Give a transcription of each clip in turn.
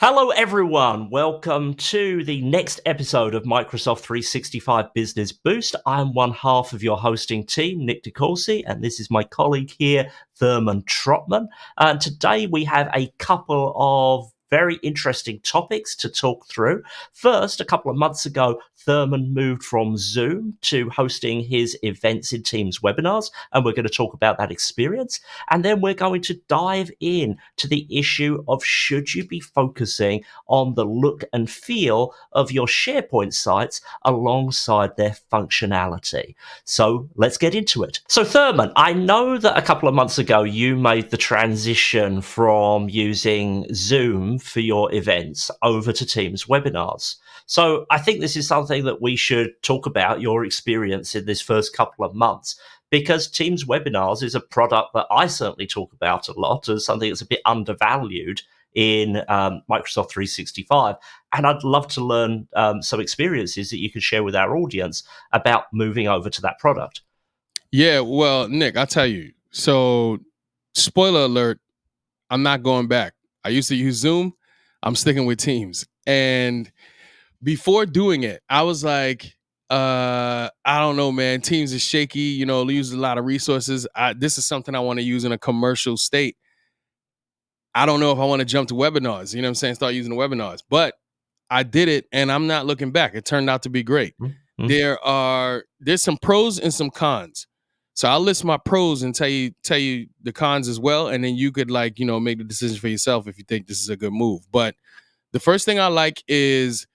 Hello, everyone. Welcome to the next episode of Microsoft 365 Business Boost. I'm one half of your hosting team, Nick DeCourcy, and this is my colleague here, Therman Trotman. And today we have a couple of very interesting topics to talk through. First, a couple of months ago, Therman moved from Zoom to hosting his events in Teams webinars, and we're going to talk about that experience. And then we're going to dive in to the issue of should you be focusing on the look and feel of your SharePoint sites alongside their functionality. So let's get into it. So Therman, I know that a couple of months ago you made the transition from using Zoom for your events over to Teams webinars. So I think this is something that we should talk about, your experience in this first couple of months, because Teams webinars is a product that I certainly talk about a lot as something that's a bit undervalued in Microsoft 365. And I'd love to learn some experiences that you can share with our audience about moving over to that product. Yeah, well, Nick, I'll tell you. So, spoiler alert, I'm not going back. I used to use Zoom. I'm sticking with Teams. And before doing it, I was like, I don't know, man. Teams is shaky, uses a lot of resources. This is something I want to use in a commercial state. I don't know if I want to jump to webinars, you know what I'm saying? Start using the webinars. But I did it and I'm not looking back. It turned out to be great. Mm-hmm. There's some pros and some cons. So I'll list my pros and tell you the cons as well. And then you could make the decision for yourself if you think this is a good move. But the first thing I like is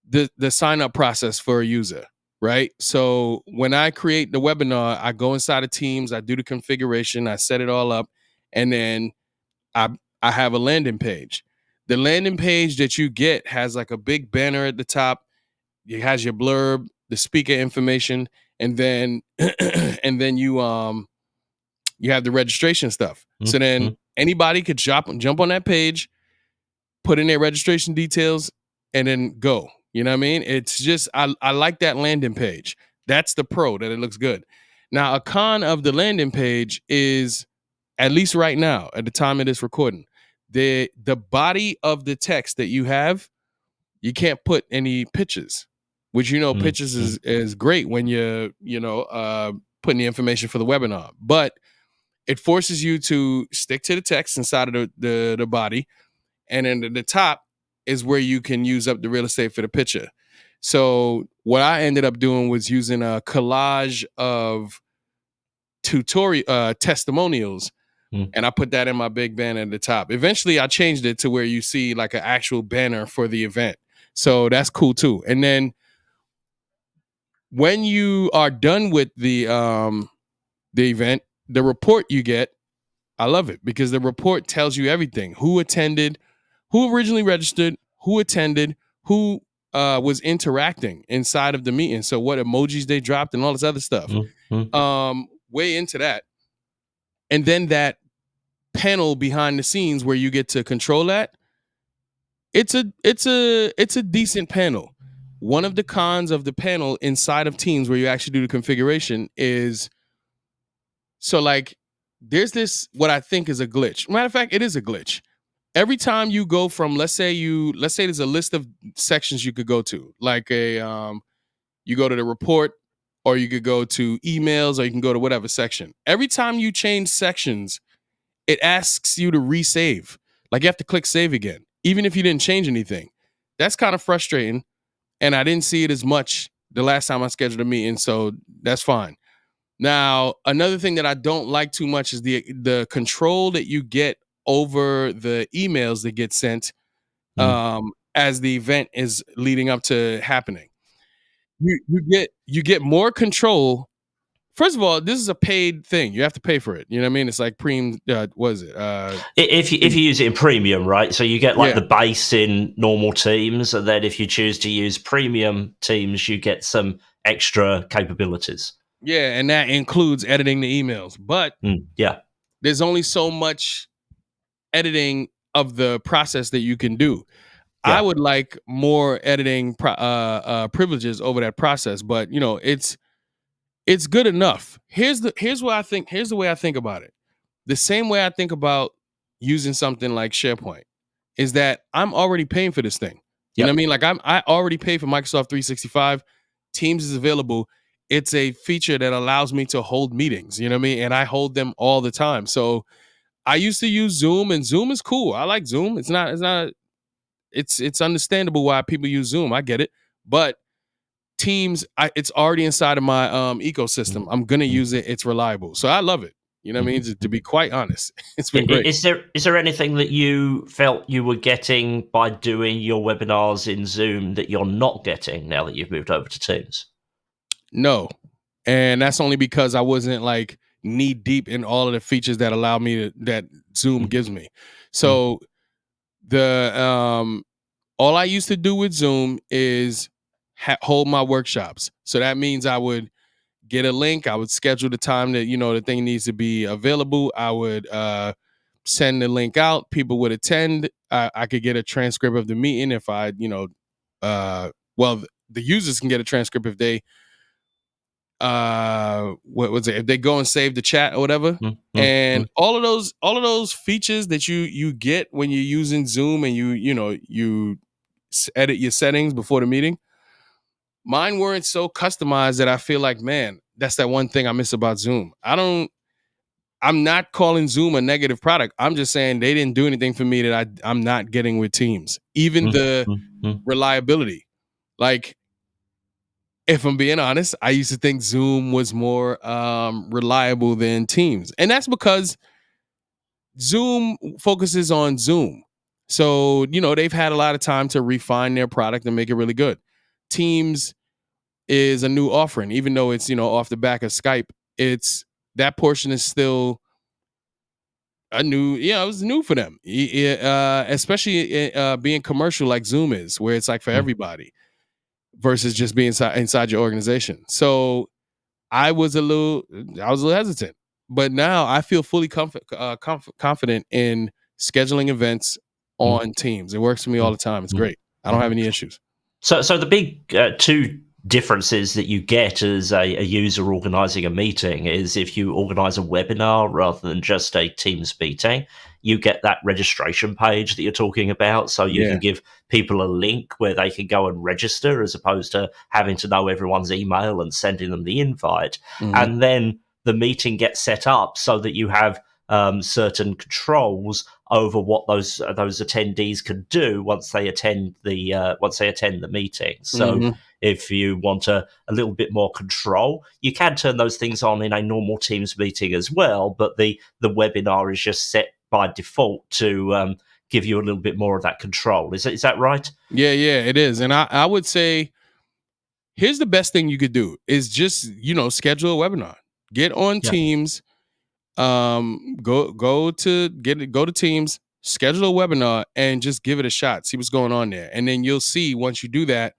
the sign up process for a user, right? So when I create the webinar, I go inside of Teams, I do the configuration, I set it all up, and then I have a landing page. The landing page that you get has like a big banner at the top. It has your blurb, the speaker information, and then you have the registration stuff. Mm-hmm. So then anybody could jump on that page, put in their registration details, and then go. You know what I mean? It's just I like that landing page. That's the pro, that it looks good. Now, a con of the landing page is, at least right now, at the time of this recording, the body of the text that you have, you can't put any pictures, which pictures is great when you're putting the information for the webinar, but it forces you to stick to the text inside of the body, and then the top is where you can use up the real estate for the picture. So what I ended up doing was using a collage of tutorial testimonials, and I put that in my big banner at the top. Eventually, I changed it to where you see like an actual banner for the event. So that's cool too. And then when you are done with the event, the report you get, I love it because the report tells you everything: who attended, who originally registered, who attended, who was interacting inside of the meeting. So what emojis they dropped and all this other stuff. Way into that. And then that panel behind the scenes where you get to control that. It's a decent panel. One of the cons of the panel inside of Teams where you actually do the configuration is, so like there's this, what I think is a glitch. Matter of fact, it is a glitch. Every time you go from, let's say there's a list of sections you could go to, like you go to the report, or you could go to emails, or you can go to whatever section. Every time you change sections, it asks you to resave. Like you have to click save again, even if you didn't change anything. That's kind of frustrating. And I didn't see it as much the last time I scheduled a meeting, so that's fine. Now, another thing that I don't like too much is the control that you get over the emails that get sent as the event is leading up to happening. You get more control. First of all, this is a paid thing. You have to pay for it. You know what I mean? It's like what is it? If you use it in premium, right? So you get like the base in normal Teams, and then if you choose to use premium Teams, you get some extra capabilities. Yeah, and that includes editing the emails. But there's only so much editing of the process that you can do. Yeah. I would like more editing privileges over that process, but it's good enough. Here's the way I think about it. The same way I think about using something like SharePoint. is that I'm already paying for this thing. You know what I mean? Like I already pay for Microsoft 365. Teams is available. It's a feature that allows me to hold meetings. You know what I mean? And I hold them all the time. So I used to use Zoom, and Zoom is cool. I like Zoom. It's understandable why people use Zoom. I get it. But Teams, it's already inside of my ecosystem. I'm gonna use it. It's reliable. So I love it. You know what I mean? To be quite honest, it's been great. Is there anything that you felt you were getting by doing your webinars in Zoom that you're not getting now that you've moved over to Teams? No. And that's only because I wasn't like knee deep in all of the features that allow me to that Zoom gives me. So the all I used to do with Zoom is hold my workshops. So that means I would get a link. I would schedule the time that the thing needs to be available. I would send the link out. People would attend. I could get a transcript of the meeting if I, well, the users can get a transcript if they, what was it? If they go and save the chat or whatever. And all of those features that you get when you're using Zoom and you edit your settings before the meeting, mine weren't so customized that I feel like, man, that's that one thing I miss about Zoom. I'm not calling Zoom a negative product. I'm just saying they didn't do anything for me that I'm not getting with Teams. Even the reliability. Like, if I'm being honest, I used to think Zoom was more reliable than Teams. And that's because Zoom focuses on Zoom. So, they've had a lot of time to refine their product and make it really good. Teams is a new offering, even though it's, off the back of Skype. It's that portion is still it was new for them, especially being commercial like Zoom is, where it's like for everybody versus just being inside your organization. So I was a little hesitant, but now I feel fully confident in scheduling events on Teams. It works for me all the time. It's great. I don't have any issues. So the big two differences that you get as a user organizing a meeting is if you organize a webinar rather than just a Teams meeting, you get that registration page that you're talking about. So you can give people a link where they can go and register as opposed to having to know everyone's email and sending them the invite. And then the meeting gets set up so that you have certain controls over what those attendees can do once they attend the meeting. So if you want a little bit more control, you can turn those things on in a normal Teams meeting as well. But the webinar is just set by default to give you a little bit more of that control. Is that right? Yeah, it is. And I would say, here's the best thing you could do is just schedule a webinar. Get on Teams. Go to Teams, schedule a webinar, and just give it a shot. See what's going on there, and then you'll see once you do that,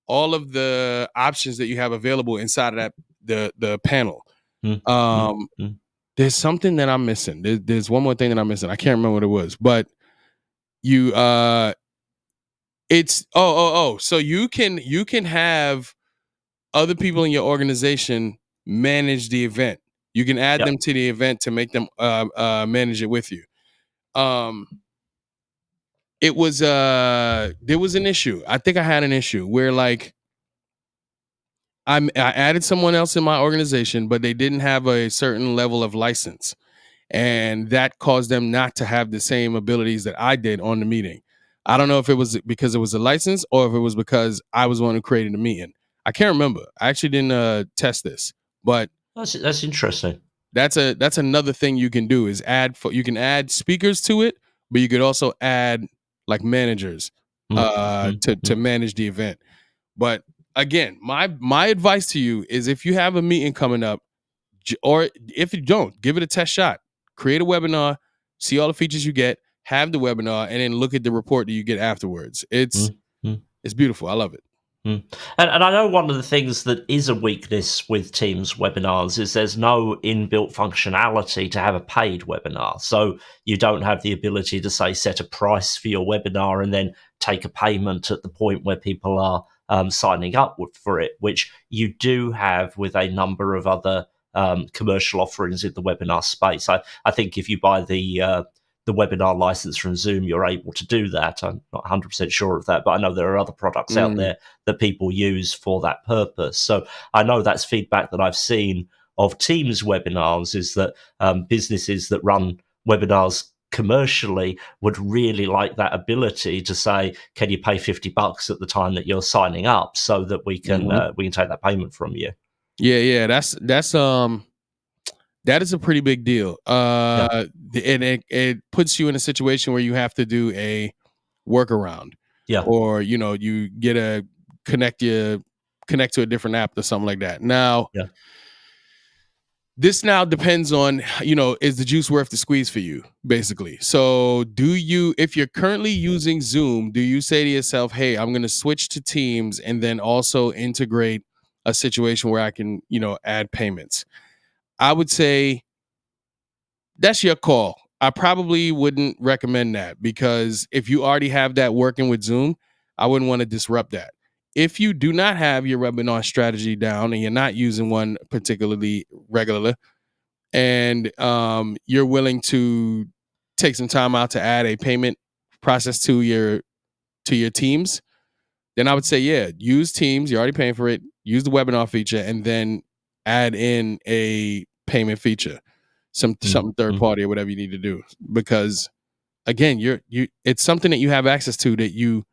all of the options that you have available inside of that the panel. There's something that I'm missing. There's one more thing that I'm missing. I can't remember what it was, but you it's so you can have other people in your organization manage the event. You can add them to the event to make them manage it with you. It was there was an issue. I think I had an issue where like I added someone else in my organization, but they didn't have a certain level of license, and that caused them not to have the same abilities that I did on the meeting. I don't know if it was because it was a license or if it was because I was the one who created the meeting. I can't remember. I actually didn't test this, but that's interesting. That's another thing you can do is you can add speakers to it, but you could also add like managers to manage the event. But again, my advice to you is if you have a meeting coming up, or if you don't, give it a test shot. Create a webinar, see all the features you get, have the webinar, and then look at the report that you get afterwards. It's beautiful. I love it. And I know one of the things that is a weakness with Teams webinars is there's no inbuilt functionality to have a paid webinar. So you don't have the ability to, say, set a price for your webinar and then take a payment at the point where people are signing up for it, which you do have with a number of other commercial offerings in the webinar space. I think if you buy the the webinar license from Zoom, you're able to do that. I'm not 100% sure of that, but I know there are other products out there that people use for that purpose. So I know that's feedback that I've seen of Teams webinars, is that businesses that run webinars commercially would really like that ability to say, can you pay $50 at the time that you're signing up, so that we can take that payment from you. Yeah, that is a pretty big deal. Yeah. And it puts you in a situation where you have to do a workaround, Yeah. or you get a connect to a different app or something like that. Now, Yeah. this now depends on, is the juice worth the squeeze for you, basically. So if you're currently using Zoom, do you say to yourself, hey, I'm going to switch to Teams and then also integrate a situation where I can, add payments? I would say that's your call. I probably wouldn't recommend that, because if you already have that working with Zoom, I wouldn't want to disrupt that. If you do not have your webinar strategy down and you're not using one particularly regularly, and you're willing to take some time out to add a payment process to your Teams, then I would say, yeah, use Teams. You're already paying for it. Use the webinar feature, and then add in a payment feature, something third party or whatever you need to do. Because again, it's something that you have access to that you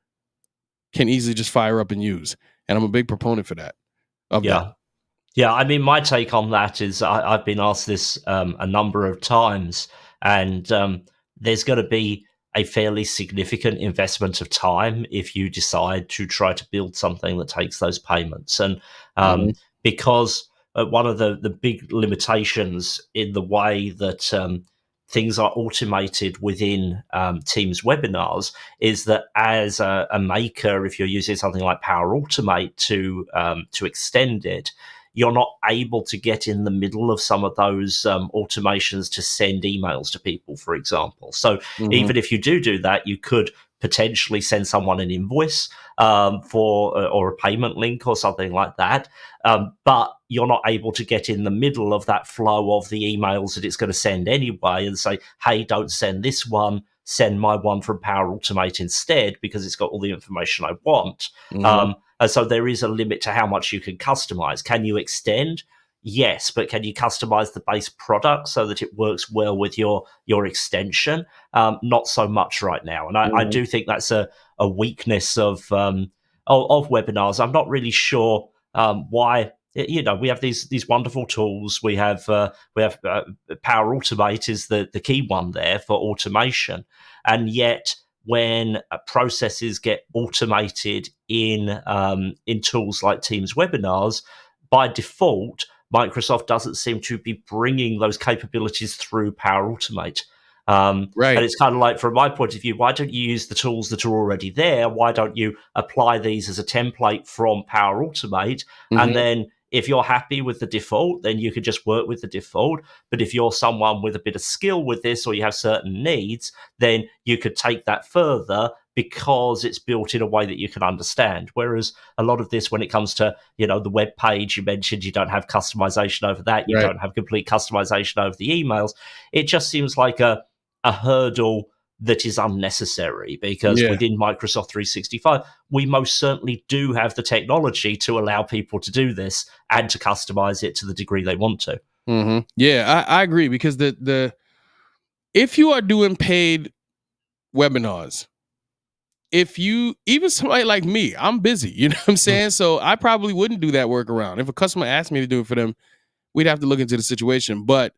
can easily just fire up and use. And I'm a big proponent for that. Yeah. Yeah, I mean, my take on that is I've been asked this a number of times, and there's going to be a fairly significant investment of time if you decide to try to build something that takes those payments. And because one of the big limitations in the way that things are automated within Teams webinars is that, as a maker, if you're using something like Power Automate to extend it, you're not able to get in the middle of some of those automations to send emails to people, for example. So even if you do that, you could potentially send someone an invoice or a payment link or something like that. But you're not able to get in the middle of that flow of the emails that it's going to send anyway and say, hey, don't send this one, send my one from Power Automate instead, because it's got all the information I want. And so there is a limit to how much you can customize. Can you extend? Yes, but can you customize the base product so that it works well with your extension? Not so much right now. And I do think that's a weakness of webinars. I'm not really sure why. We have these wonderful tools. We have Power Automate is the key one there for automation, and yet when processes get automated in tools like Teams webinars, by default, Microsoft doesn't seem to be bringing those capabilities through Power Automate. Right. And it's kind of like, from my point of view, why don't you use the tools that are already there? Why don't you apply these as a template from Power Automate? And then if you're happy with the default, then you can just work with the default. But if you're someone with a bit of skill with this, or you have certain needs, then you could take that further, because it's built in a way that you can understand. Whereas a lot of this, when it comes to, the web page, you mentioned you don't have customization over that. You don't have complete customization over the emails. It just seems like a hurdle that is unnecessary, because within Microsoft 365, we most certainly do have the technology to allow people to do this and to customize it to the degree they want to. Yeah, I agree, because if you are doing paid webinars, even somebody like me, I'm busy, you know what I'm saying? So I probably wouldn't do that workaround. If a customer asked me to do it for them, we'd have to look into the situation. But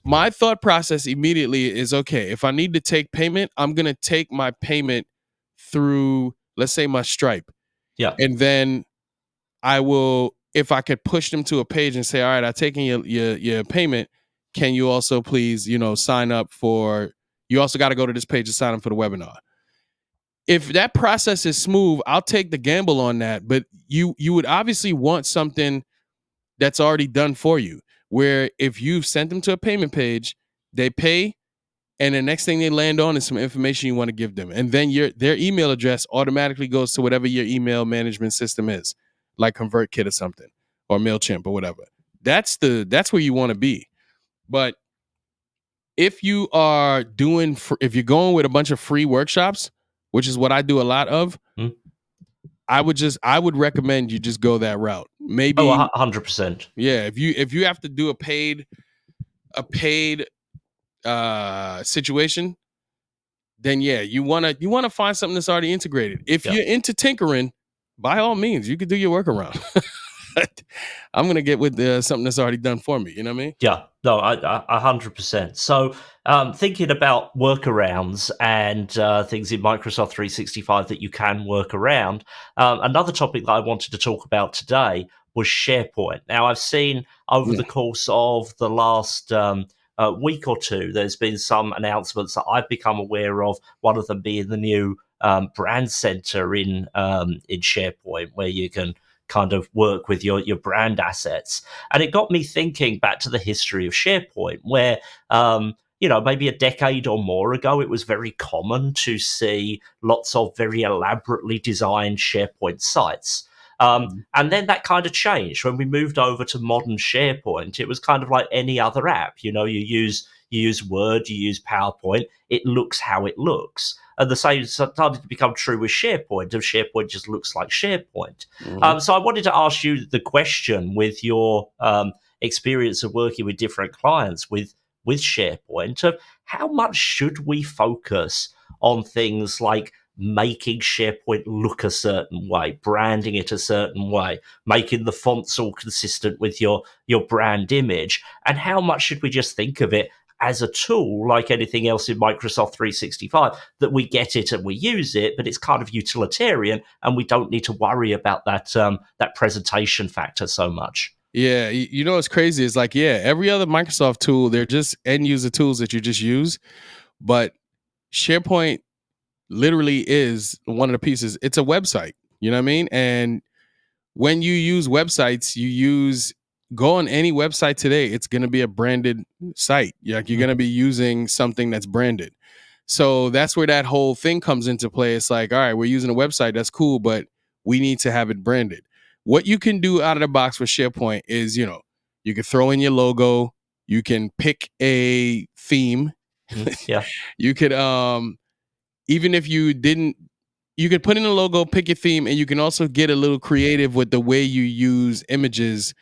my thought process immediately is, okay, if I need to take payment, I'm going to take my payment through, let's say, my Stripe. Yeah. And then I will, if I could push them to a page and say, all right, I've taken your payment. Can you also please, sign up for, you also got to go to this page to sign up for the webinar. If that process is smooth, I'll take the gamble on that. But you would obviously want something that's already done for you, where if you've sent them to a payment page, they pay, and the next thing they land on is some information you want to give them, and then their email address automatically goes to whatever your email management system is, like ConvertKit or something, or MailChimp or whatever. That's where you want to be. But if you are doing, if you're going with a bunch of free workshops, which is what I do a lot of, Hmm? I would recommend you just go that route. Oh, Maybe, 100%. yeah, if you have to do a paid situation, then yeah, you wanna find something that's already integrated. If Yeah. you're into tinkering, by all means, you could do your workaround. I'm gonna get with something that's already done for me. You know what I mean? Yeah, no, 100%. So, thinking about workarounds and things in Microsoft 365 that you can work around, another topic that I wanted to talk about today was SharePoint. Now, I've seen over Yeah. the course of the last week or two, there's been some announcements that I've become aware of. One of them being the new brand center in SharePoint, where you can kind of work with your brand assets. And it got me thinking back to the history of SharePoint, where, maybe a decade or more ago, it was very common to see lots of very elaborately designed SharePoint sites. And then that kind of changed when we moved over to modern SharePoint. It was kind of like any other app. You use Word, you use PowerPoint. It looks how it looks. And the same started to become true with SharePoint. And SharePoint just looks like SharePoint. Mhm. So I wanted to ask you the question with your experience of working with different clients with SharePoint of how much should we focus on things like making SharePoint look a certain way, branding it a certain way, making the fonts all consistent with your brand image, and how much should we just think of it as a tool like anything else in Microsoft 365 that we get it and we use it, but it's kind of utilitarian and we don't need to worry about that presentation factor so much. Yeah, you know what's crazy is like, yeah, every other Microsoft tool, they're just end user tools that you just use. But SharePoint literally is one of the pieces. It's a website. You know what I mean? And when you use websites, go on any website today, it's gonna be a branded site. Like you're Mm, gonna be using something that's branded. So that's where that whole thing comes into play. It's like, all right, we're using a website, that's cool, but we need to have it branded. What you can do out of the box with SharePoint is, you can throw in your logo, you can pick a theme. yeah, You could even if you didn't you could put in a logo, pick your theme, and you can also get a little creative with the way you use images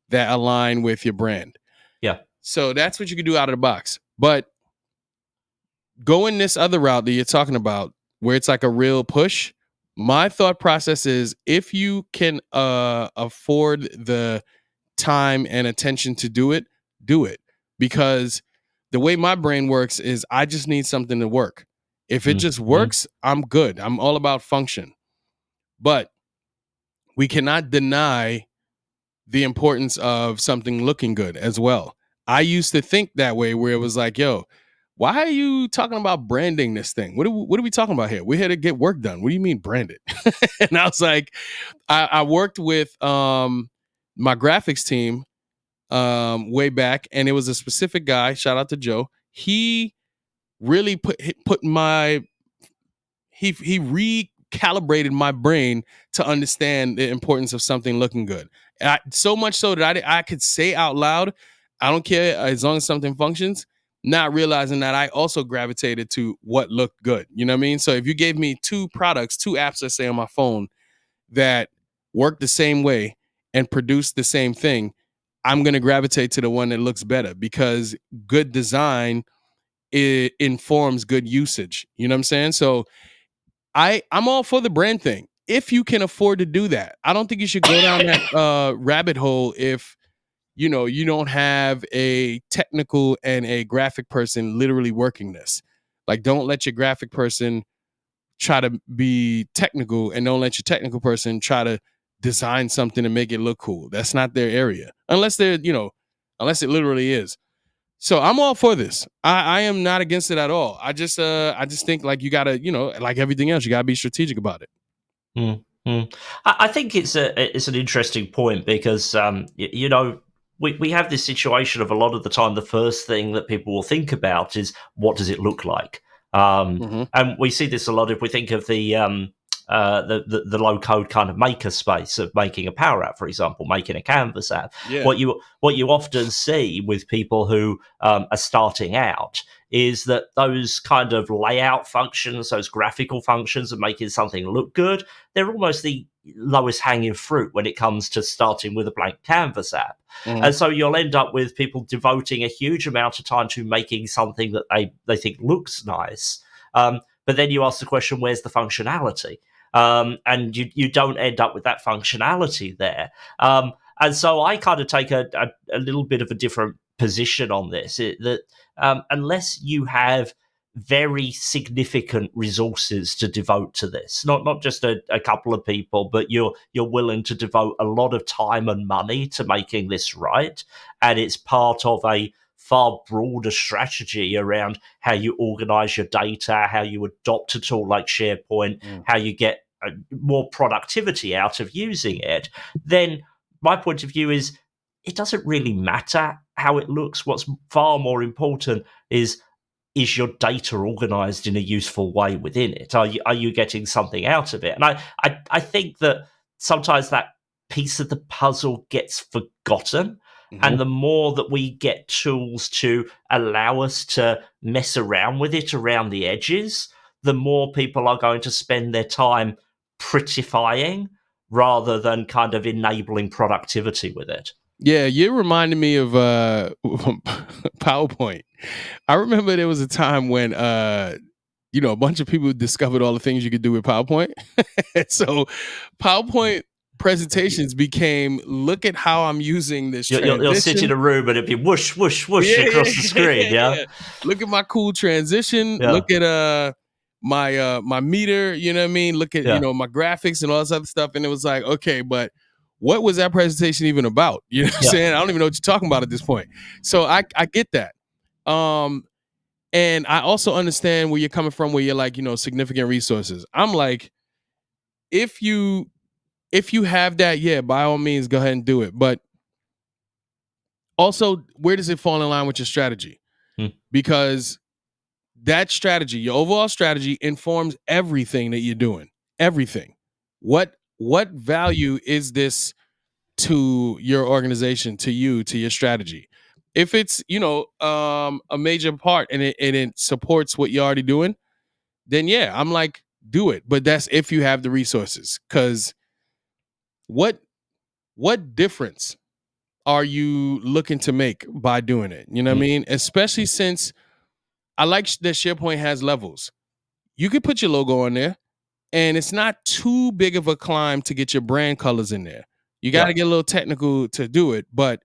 that align with your brand. yeah. So that's what you can do out of the box. But going this other route that you're talking about, where it's like a real push, my thought process is if you can afford the time and attention to do it. Because the way my brain works is I just need something to work. If it Mm, just mm, works, I'm good. I'm all about function. But we cannot deny the importance of something looking good as well. I used to think that way, where it was like, yo, why are you talking about branding this thing? What are we talking about here? We're here to get work done. What do you mean branded? And I was like, I worked with my graphics team way back, and it was a specific guy. Shout out to Joe. He really put my he recalibrated my brain to understand the importance of something looking good. So much so that I could say out loud, I don't care as long as something functions, not realizing that I also gravitated to what looked good. You know what I mean? So if you gave me two products, two apps, let's say on my phone that work the same way and produce the same thing, I'm going to gravitate to the one that looks better because good design informs good usage. You know what I'm saying? So I'm all for the brand thing if you can afford to do that. I don't think you should go down that rabbit hole if you don't have a technical and a graphic person literally working this. Like, don't let your graphic person try to be technical, and don't let your technical person try to design something to make it look cool. That's not their area, unless it literally is. So I'm all for this. I am not against it at all. I just think like you gotta, like everything else, you gotta be strategic about it. mm, mm. I think it's an interesting point because we have this situation of a lot of the time the first thing that people will think about is what does it look like, Hmm. and we see this a lot if we think of the low code kind of maker space of making a Power App, for example, making a Canvas app. Yeah. What you often see with people who are starting out is that those kind of layout functions, those graphical functions of making something look good, they're almost the lowest hanging fruit when it comes to starting with a blank Canvas app. Mhm. And so you'll end up with people devoting a huge amount of time to making something that they think looks nice. But then you ask the question, where's the functionality? And you don't end up with that functionality there. And so I kind of take a little bit of a different position on this, that unless you have very significant resources to devote to this, not just a couple of people, but you're willing to devote a lot of time and money to making this right, and it's part of a far broader strategy around how you organize your data, how you adopt a tool like SharePoint, how you get more productivity out of using it, then my point of view is it doesn't really matter how it looks. What's far more important is your data organized in a useful way within it? Are you getting something out of it? And I think that sometimes that piece of the puzzle gets forgotten. Mhm. And the more that we get tools to allow us to mess around with it around the edges, the more people are going to spend their time prettifying rather than kind of enabling productivity with it. Yeah, you reminded me of PowerPoint. I remember there was a time when a bunch of people discovered all the things you could do with PowerPoint. So PowerPoint presentations became, look at how I'm using this You'll sit in transition. a room and it'd be whoosh, whoosh, whoosh across the screen. Yeah. Look at my cool transition. Yeah. Look at my meter, you know what I mean? Look at, Yeah. my graphics and all this other stuff. And it was like, okay, but what was that presentation even about? You know what I'm Yeah. saying? I don't even know what you're talking about at this point. So I get that. And I also understand where you're coming from, where you're like, significant resources. I'm like, if you have that, yeah, by all means, go ahead and do it. But also, where does it fall in line with your strategy? Because that strategy, your overall strategy, informs everything that you're doing. Everything. What value is this to your organization, to you, to your strategy? If it's a major part and it supports what you're already doing, then yeah, I'm like, do it. But that's if you have the resources. Because what difference are you looking to make by doing it? You know what I mean? Especially since I like that SharePoint has levels. You could put your logo on there, and it's not too big of a climb to get your brand colors in there. You got to get a little technical to do it, but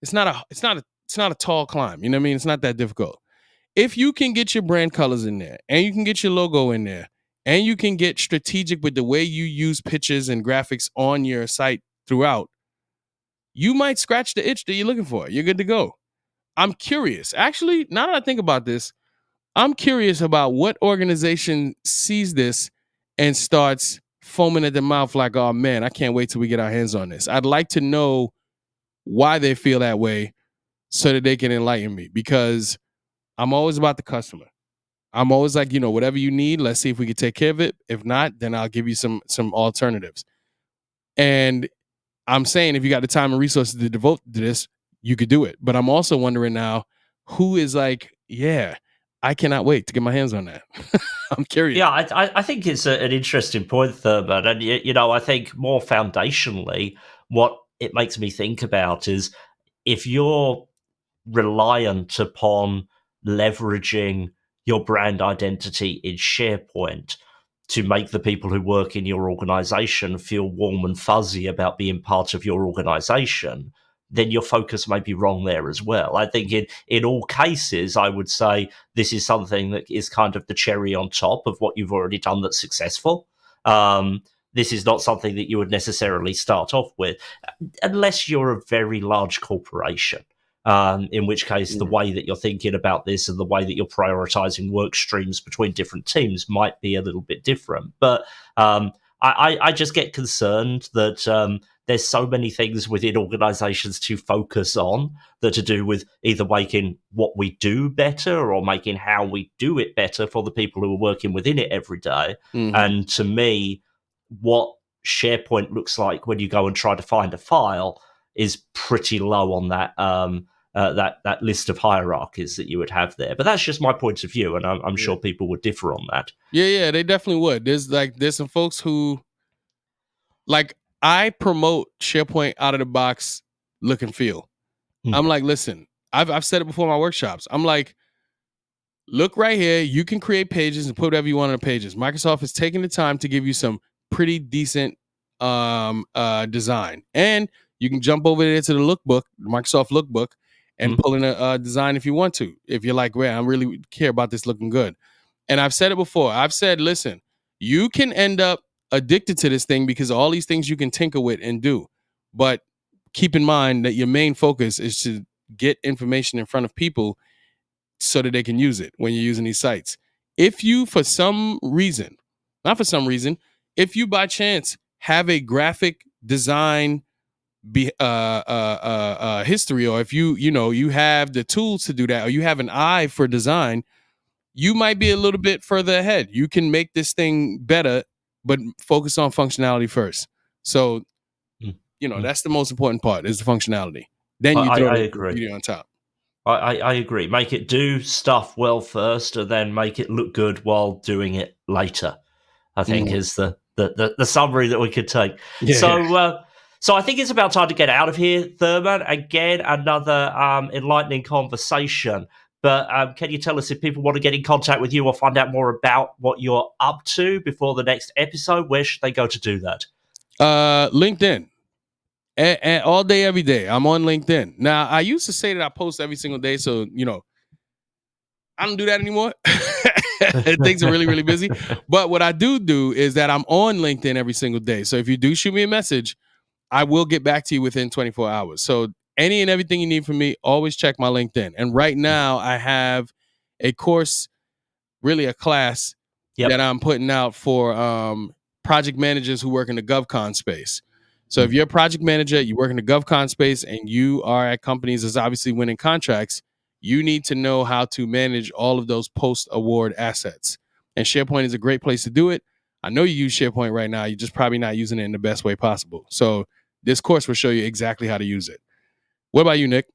it's not a tall climb. You know what I mean? It's not that difficult. If you can get your brand colors in there, and you can get your logo in there, and you can get strategic with the way you use pictures and graphics on your site throughout, you might scratch the itch that you're looking for. You're good to go. I'm curious. Actually, now that I think about this, I'm curious about what organization sees this and starts foaming at the mouth like, oh man, I can't wait till we get our hands on this. I'd like to know why they feel that way so that they can enlighten me, because I'm always about the customer. I'm always like, whatever you need, let's see if we can take care of it. If not, then I'll give you some alternatives. And I'm saying if you got the time and resources to devote to this, you could do it. But I'm also wondering now, who is like, yeah, I cannot wait to get my hands on that. I'm curious. Yeah, I think it's an interesting point, Thurman. And, I think more foundationally, what it makes me think about is if you're reliant upon leveraging your brand identity in SharePoint to make the people who work in your organization feel warm and fuzzy about being part of your organization, then your focus may be wrong there as well. I think in all cases, I would say this is something that is kind of the cherry on top of what you've already done that's successful. This is not something that you would necessarily start off with, unless you're a very large corporation. In which case, the way that you're thinking about this and the way that you're prioritizing work streams between different teams might be a little bit different. But I just get concerned that there's so many things within organizations to focus on that are to do with either making what we do better or making how we do it better for the people who are working within it every day. Mhm. And to me, what SharePoint looks like when you go and try to find a file is pretty low on that that list of hierarchies that you would have there. But that's just my point of view, and I'm sure people would differ on that. Yeah, they definitely would. There's some folks who, like, I promote SharePoint out of the box look and feel. I'm like, listen, I've said it before in my workshops. I'm like, look right here. You can create pages and put whatever you want on the pages. Microsoft is taking the time to give you some pretty decent design, and you can jump over there to the lookbook, the Microsoft lookbook, and pull in a design if you want to. If you're like, well, I really care about this looking good. And I've said it before. I've said, listen, you can end up addicted to this thing because of all these things you can tinker with and do. But keep in mind that your main focus is to get information in front of people so that they can use it when you're using these sites. If you, for some reason, not for some reason, if you by chance have a graphic design history, or if you have the tools to do that, or you have an eye for design, you might be a little bit further ahead. You can make this thing better, but focus on functionality first. So, that's the most important part, is the functionality. Then you throw I the agree. beauty on top. I agree. Make it do stuff well first, and then make it look good while doing it later, I think is the summary that we could take. Yeah. So I think it's about time to get out of here, Therman. Again, another enlightening conversation. But can you tell us, if people want to get in contact with you or find out more about what you're up to before the next episode, where should they go to do that? LinkedIn. And all day, every day, I'm on LinkedIn. Now, I used to say that I post every single day, so I don't do that anymore. Things are really, really busy. But what I do is that I'm on LinkedIn every single day. So if you do shoot me a message, I will get back to you within 24 hours. So any and everything you need from me, always check my LinkedIn. And right now, I have a course, really a class that I'm putting out for project managers who work in the GovCon space. So if you're a project manager, you work in the GovCon space, and you are at companies that's obviously winning contracts, you need to know how to manage all of those post-award assets. And SharePoint is a great place to do it. I know you use SharePoint right now. You're just probably not using it in the best way possible. So this course will show you exactly how to use it. What about you, Nick?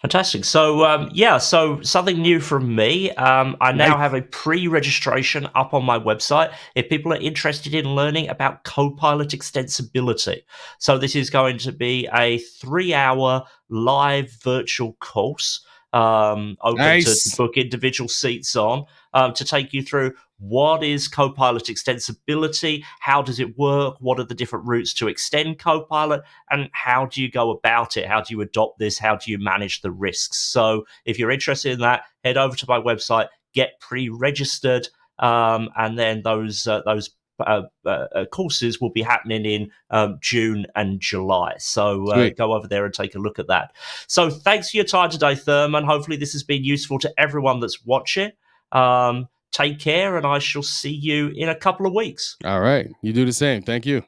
Fantastic. So, so something new from me. I now have a pre-registration up on my website if people are interested in learning about Copilot extensibility. So this is going to be a 3-hour live virtual course open to book individual seats on to take you through what is Copilot extensibility, how does it work, what are the different routes to extend Copilot, and how do you go about it, how do you adopt this, how do you manage the risks. So if you're interested in that, head over to my website, get pre-registered, and then those courses will be happening in June and July. So go over there and take a look at that. So thanks for your time today, Therman. Hopefully this has been useful to everyone that's watching. Take care, and I shall see you in a couple of weeks. All right. You do the same. Thank you.